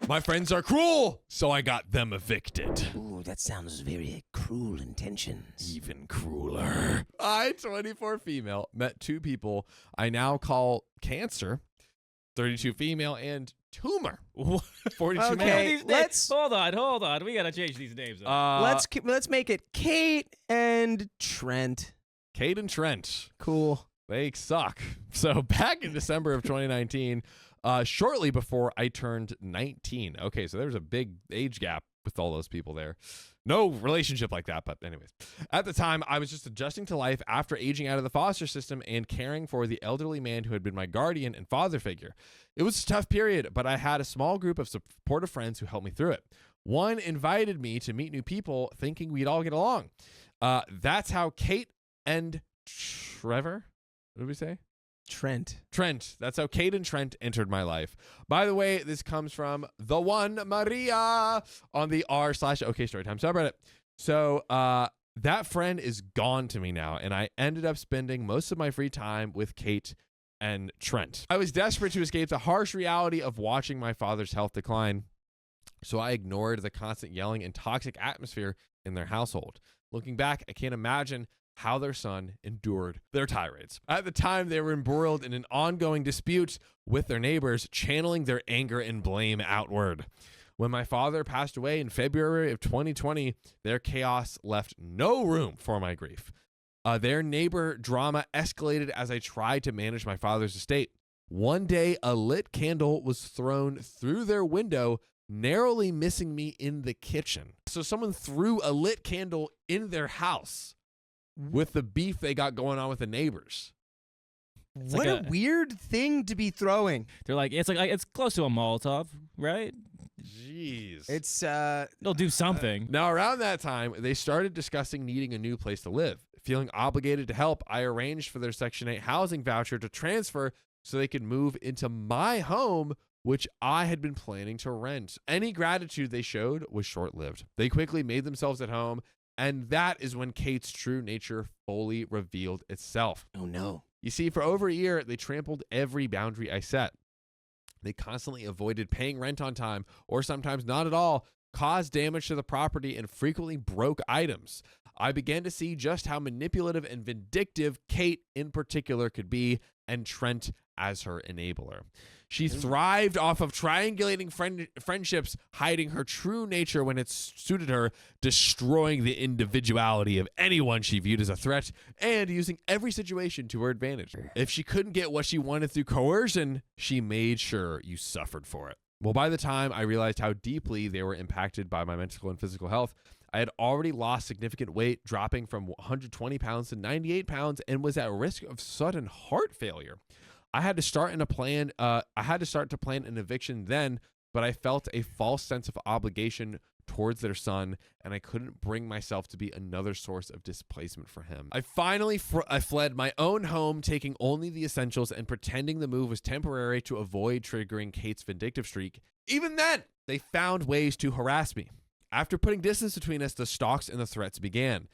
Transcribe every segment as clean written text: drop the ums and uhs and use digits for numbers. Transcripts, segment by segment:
My friends are cruel, so I got them evicted. Ooh, that sounds very cruel intentions. Even crueler. I, 24 female, met 2 people I now call Cancer, 32 female, and Tumor, 42 Okay. male. Let's- hold on. We gotta change these names. Let's make it Kate and Trent. Kate and Trent. Cool. They suck. So back in December of 2019, shortly before I turned 19. Okay, so there was a big age gap with all those people there. No relationship like that, but anyways. At the time, I was just adjusting to life after aging out of the foster system and caring for the elderly man who had been my guardian and father figure. It was a tough period, but I had a small group of supportive friends who helped me through it. One invited me to meet new people, thinking we'd all get along. That's how Kate and Trevor, what did we say? Trent. That's how Kate and Trent entered my life. By the way, this comes from the one Maria on the r/OK Storytime subreddit. So that friend is gone to me now, and I ended up spending most of my free time with Kate and Trent. I was desperate to escape the harsh reality of watching my father's health decline, so I ignored the constant yelling and toxic atmosphere in their household. Looking back, I can't imagine how their son endured their tirades. At the time, they were embroiled in an ongoing dispute with their neighbors, channeling their anger and blame outward. When my father passed away in February of 2020, their chaos left no room for my grief. Their neighbor drama escalated as I tried to manage my father's estate. One day, a lit candle was thrown through their window, narrowly missing me in the kitchen. So someone threw a lit candle in their house with the beef they got going on with the neighbors. What a weird thing to be throwing. They're like it's close to a Molotov, right? Jeez. It's They'll do something. Now, around that time, they started discussing needing a new place to live. Feeling obligated to help, I arranged for their Section 8 housing voucher to transfer so they could move into my home, which I had been planning to rent. Any gratitude they showed was short-lived. They quickly made themselves at home, and that is when Kate's true nature fully revealed itself. oh no. You see, for over a year, they trampled every boundary I set. They constantly avoided paying rent on time, or sometimes not at all, caused damage to the property, and frequently broke items. I began to see just how manipulative and vindictive Kate in particular could be, and Trent as her enabler. She thrived off of triangulating friendships, hiding her true nature when it suited her, destroying the individuality of anyone she viewed as a threat, and using every situation to her advantage. If she couldn't get what she wanted through coercion, she made sure you suffered for it. Well, by the time I realized how deeply they were impacted by my mental and physical health, I had already lost significant weight, dropping from 120 pounds to 98 pounds, and was at risk of sudden heart failure. I had to start to plan an eviction then, but I felt a false sense of obligation towards their son, and I couldn't bring myself to be another source of displacement for him. I finally I fled my own home, taking only the essentials and pretending the move was temporary to avoid triggering Kate's vindictive streak. Even then, they found ways to harass me. After putting distance between us, the stalks and the threats began.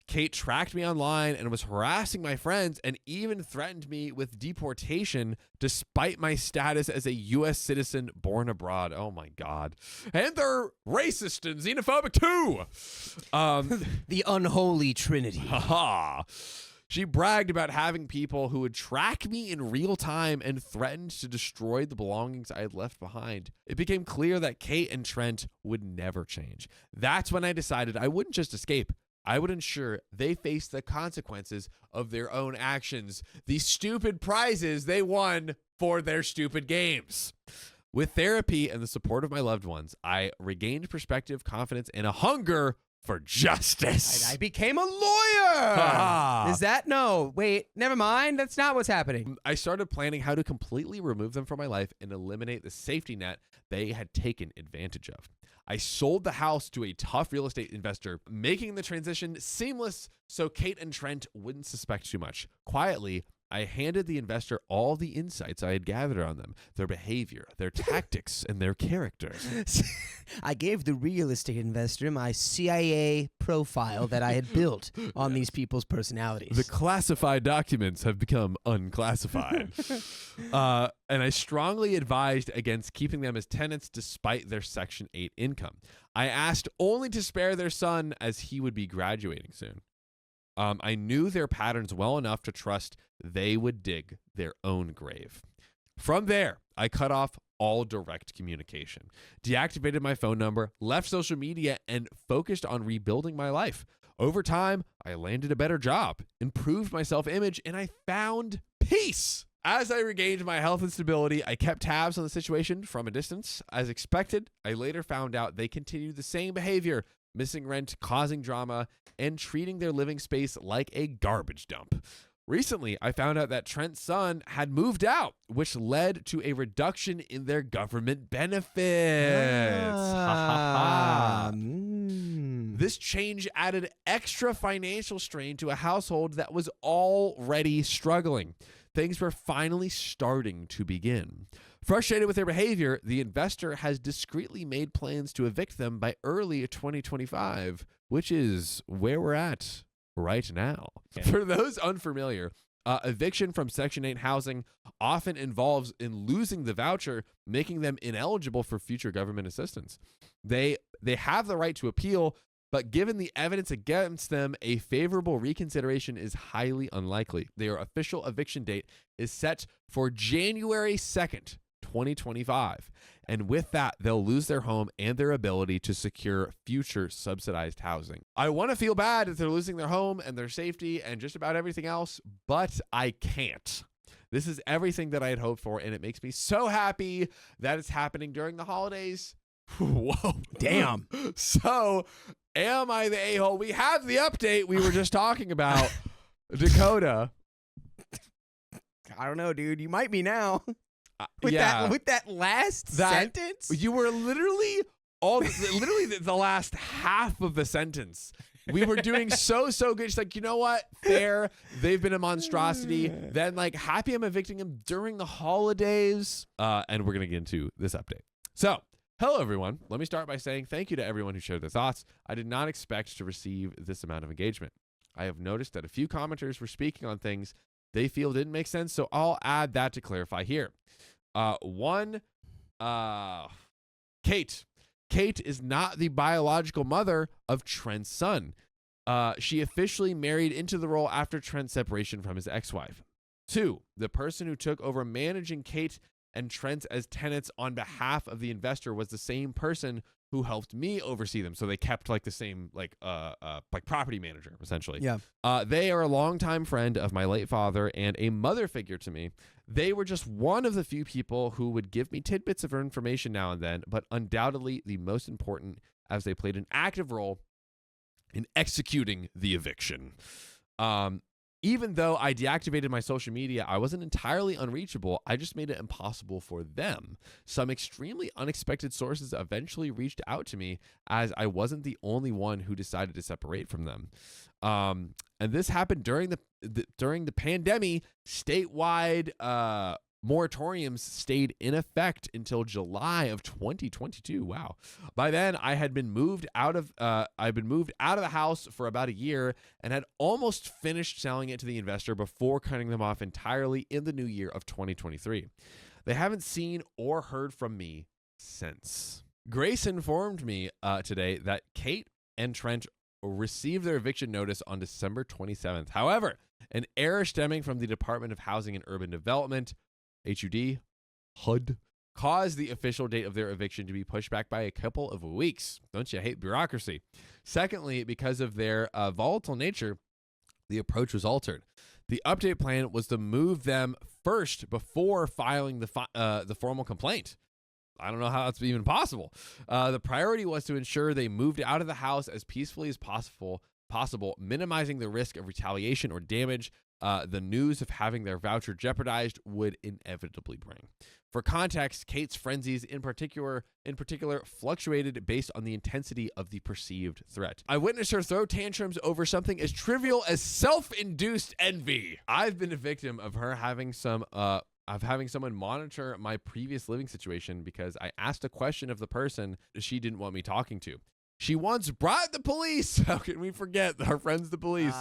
Kate tracked me online and was harassing my friends, and even threatened me with deportation despite my status as a U.S. citizen born abroad. Oh my God. And they're racist and xenophobic too. The unholy trinity. Haha. She bragged about having people who would track me in real time and threatened to destroy the belongings I had left behind. It became clear that Kate and Trent would never change. That's when I decided I wouldn't just escape. I would ensure they face the consequences of their own actions, the stupid prizes they won for their stupid games. With therapy and the support of my loved ones, I regained perspective, confidence, and a hunger for justice. I became a lawyer. Is that no? Wait, never mind. That's not what's happening. I started planning how to completely remove them from my life and eliminate the safety net they had taken advantage of. I sold the house to a tough real estate investor, making the transition seamless so Kate and Trent wouldn't suspect too much. Quietly, I handed the investor all the insights I had gathered on them, their behavior, their tactics, and their character. I gave the real estate investor my CIA profile that I had built on these people's personalities. The classified documents have become unclassified. And I strongly advised against keeping them as tenants despite their Section 8 income. I asked only to spare their son as he would be graduating soon. I knew their patterns well enough to trust they would dig their own grave. From there, I cut off all direct communication, deactivated my phone number, left social media, and focused on rebuilding my life. Over time, I landed a better job, improved my self-image, and I found peace. As I regained my health and stability, I kept tabs on the situation from a distance. As expected, I later found out they continued the same behavior, missing rent, causing drama, and treating their living space like a garbage dump. Recently, I found out that Trent's son had moved out, which led to a reduction in their government benefits. This change added extra financial strain to a household that was already struggling. Things were finally starting to begin. Frustrated with their behavior, the investor has discreetly made plans to evict them by early 2025, which is where we're at right now. Yeah. For those unfamiliar, eviction from Section 8 housing often involves in losing the voucher, making them ineligible for future government assistance. They have the right to appeal, but given the evidence against them, a favorable reconsideration is highly unlikely. Their official eviction date is set for January 2nd, 2025. And with that, they'll lose their home and their ability to secure future subsidized housing. I want to feel bad that they're losing their home and their safety and just about everything else, but I can't. This is everything that I had hoped for, and it makes me so happy that it's happening during the holidays. Whoa. Damn. So, am I the a-hole? We have the update we were just talking about. Dakota. I don't know, dude. You might be now. With that last sentence? You were literally the last half of the sentence. We were doing so good. She's like, you know what? Fair. They've been a monstrosity. Then happy I'm evicting him during the holidays. And we're going to get into this update. So, hello, everyone. Let me start by saying thank you to everyone who shared their thoughts. I did not expect to receive this amount of engagement. I have noticed that a few commenters were speaking on things they feel didn't make sense, so I'll add that to clarify here. Kate. Kate is not the biological mother of Trent's son. She officially married into the role after Trent's separation from his ex-wife. 2, the person who took over managing Kate and Trent as tenants on behalf of the investor was the same person who helped me oversee them. So they kept the same property manager, essentially. Yeah. They are a longtime friend of my late father and a mother figure to me. They were just one of the few people who would give me tidbits of information now and then, but undoubtedly the most important, as they played an active role in executing the eviction. Even though I deactivated my social media, I wasn't entirely unreachable. I just made it impossible for them. Some extremely unexpected sources eventually reached out to me, as I wasn't the only one who decided to separate from them. And this happened during the pandemic. Statewide moratoriums stayed in effect until July of 2022. Wow. By then, I had been moved out of the house for about a year and had almost finished selling it to the investor before cutting them off entirely in the new year of 2023. They haven't seen or heard from me since. Grace informed me today that Kate and Trent received their eviction notice on December 27th. However, an error stemming from the Department of Housing and Urban Development, HUD, caused the official date of their eviction to be pushed back by a couple of weeks. Don't you hate bureaucracy? Secondly, because of their volatile nature, the approach was altered. The update plan was to move them first before filing the formal complaint. I don't know how that's even possible. The priority was to ensure they moved out of the house as peacefully as possible, minimizing the risk of retaliation or damage the news of having their voucher jeopardized would inevitably bring. For context, Kate's frenzies in particular fluctuated based on the intensity of the perceived threat. I witnessed her throw tantrums over something as trivial as self-induced envy. I've been a victim of her having someone monitor my previous living situation because I asked a question of the person she didn't want me talking to. She once brought the police. How can we forget our friends, the police?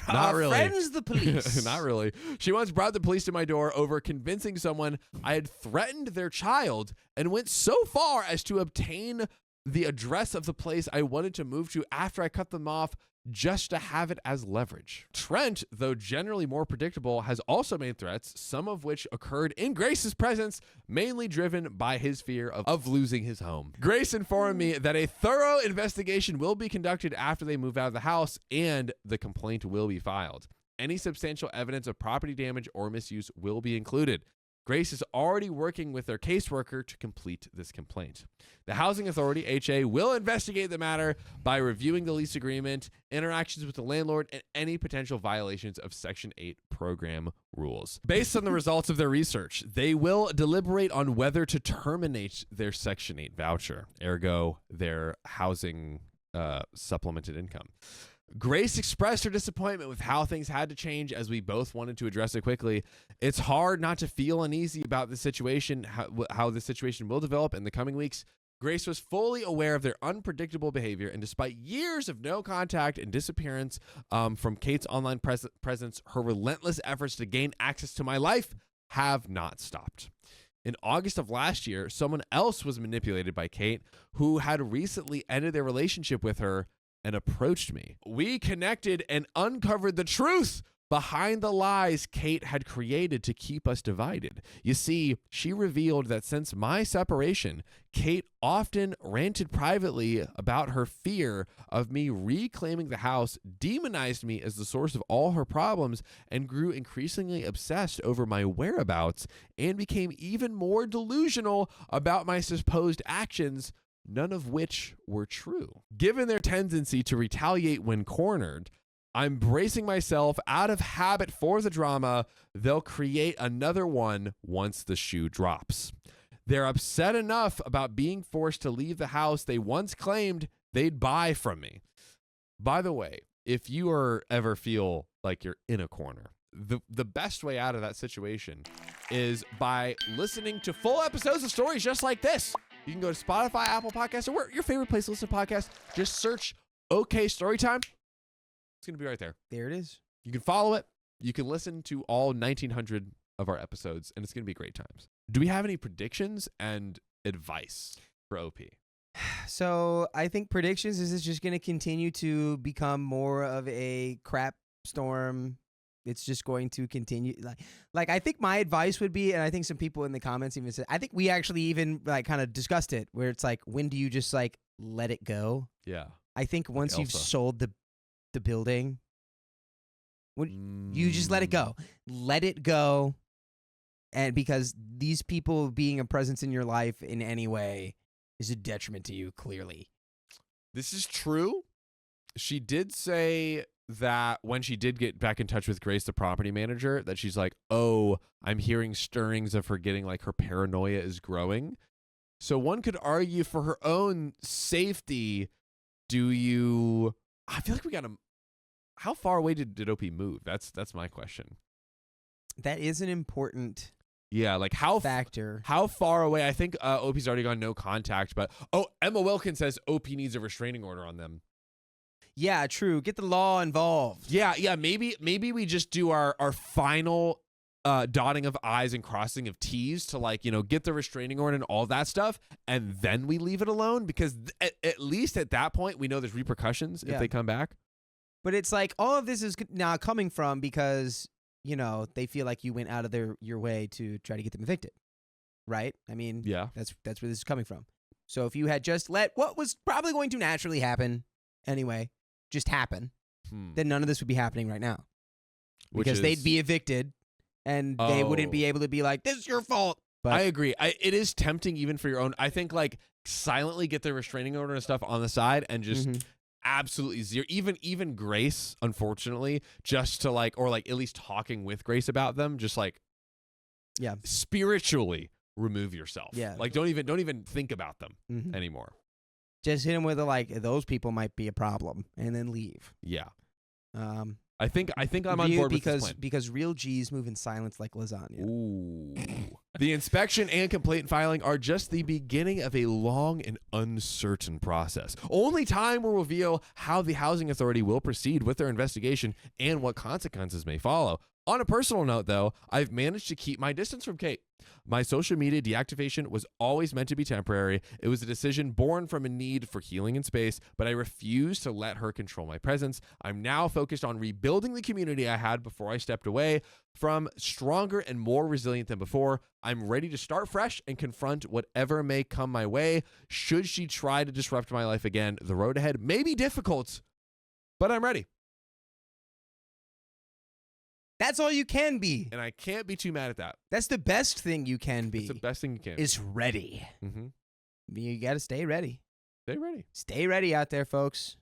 Not really. Friends, the police. Not really. She once brought the police to my door over convincing someone I had threatened their child and went so far as to obtain the address of the place I wanted to move to after I cut them off just to have it as leverage. Trent, though generally more predictable, has also made threats, some of which occurred in Grace's presence, mainly driven by his fear of losing his home. Grace informed me that a thorough investigation will be conducted after they move out of the house and the complaint will be filed. Any substantial evidence of property damage or misuse will be included. Grace is already working with their caseworker to complete this complaint. The Housing Authority, HA, will investigate the matter by reviewing the lease agreement, interactions with the landlord, and any potential violations of Section 8 program rules. Based on the results of their research, they will deliberate on whether to terminate their Section 8 voucher, ergo their housing supplemented income. Grace expressed her disappointment with how things had to change as we both wanted to address it quickly. It's hard not to feel uneasy about the situation, how the situation will develop in the coming weeks. Grace was fully aware of their unpredictable behavior, and despite years of no contact and disappearance from Kate's online presence, her relentless efforts to gain access to my life have not stopped. In August of last year, someone else was manipulated by Kate, who had recently ended their relationship with her and approached me. We connected and uncovered the truth behind the lies Kate had created to keep us divided. You see, she revealed that since my separation, Kate often ranted privately about her fear of me reclaiming the house, demonized me as the source of all her problems, and grew increasingly obsessed over my whereabouts and became even more delusional about my supposed actions, none of which were true. Given their tendency to retaliate when cornered, I'm bracing myself out of habit for the drama. They'll create another one once the shoe drops. They're upset enough about being forced to leave the house they once claimed they'd buy from me. By the way, if you ever feel like you're in a corner, the best way out of that situation is by listening to full episodes of stories just like this. You can go to Spotify, Apple Podcasts, or where your favorite place to listen to podcasts. Just search OK Storytime. It's going to be right there. There it is. You can follow it. You can listen to all 1,900 of our episodes, and it's going to be great times. Do we have any predictions and advice for OP? So I think predictions is it's just going to continue to become more of a crap storm. It's just going to continue. Like I think my advice would be, and I think some people in the comments even said, I think we actually even like kind of discussed it, where it's like, when do you just like let it go? Yeah. I think once you've sold the building, you just let it go. Let it go. And because these people being a presence in your life in any way is a detriment to you, clearly. This is true. She did say that when she did get back in touch with Grace, the property manager, that she's like, oh, I'm hearing stirrings of her getting like her paranoia is growing. So one could argue for her own safety, I feel like we got to, how far away did OP move? That's my question. That is an important like factor. How far away? I think OP's already gone no contact, but Emma Wilkins says OP needs a restraining order on them. Yeah, true. Get the law involved. Yeah. Maybe we just do our final dotting of I's and crossing of T's to like, get the restraining order and all that stuff, and then we leave it alone, because at least at that point we know there's repercussions if they come back. But it's like all of this is now coming from because they feel like you went out of your way to try to get them evicted, right? I mean, yeah, that's where this is coming from. So if you had just let what was probably going to naturally happen anyway just happen, then none of this would be happening right now, because they'd be evicted and they wouldn't be able to be like, this is your fault. But I agree. it is tempting even for your own. I think like silently get the restraining order and stuff on the side and just absolutely zero. Even Grace, unfortunately, just to like, or like at least talking with Grace about them, just like, Yeah. spiritually remove yourself. Yeah. Like don't even think about them Mhm. anymore. Just hit him with those people might be a problem, and then leave. Yeah. Um, I think I'm on board with this plan. because real G's move in silence like lasagna. Ooh. The inspection and complaint filing are just the beginning of a long and uncertain process. Only time will reveal how the housing authority will proceed with their investigation and what consequences may follow. On a personal note, though, I've managed to keep my distance from Kate. My social media deactivation was always meant to be temporary. It was a decision born from a need for healing and space, but I refused to let her control my presence. I'm now focused on rebuilding the community I had before I stepped away, from stronger and more resilient than before. I'm ready to start fresh and confront whatever may come my way. Should she try to disrupt my life again, the road ahead may be difficult, but I'm ready. That's all you can be. And I can't be too mad at that. That's the best thing you can be. It's the best thing you can. Is ready. Mm-hmm. You got to stay ready. Stay ready. Stay ready out there, folks.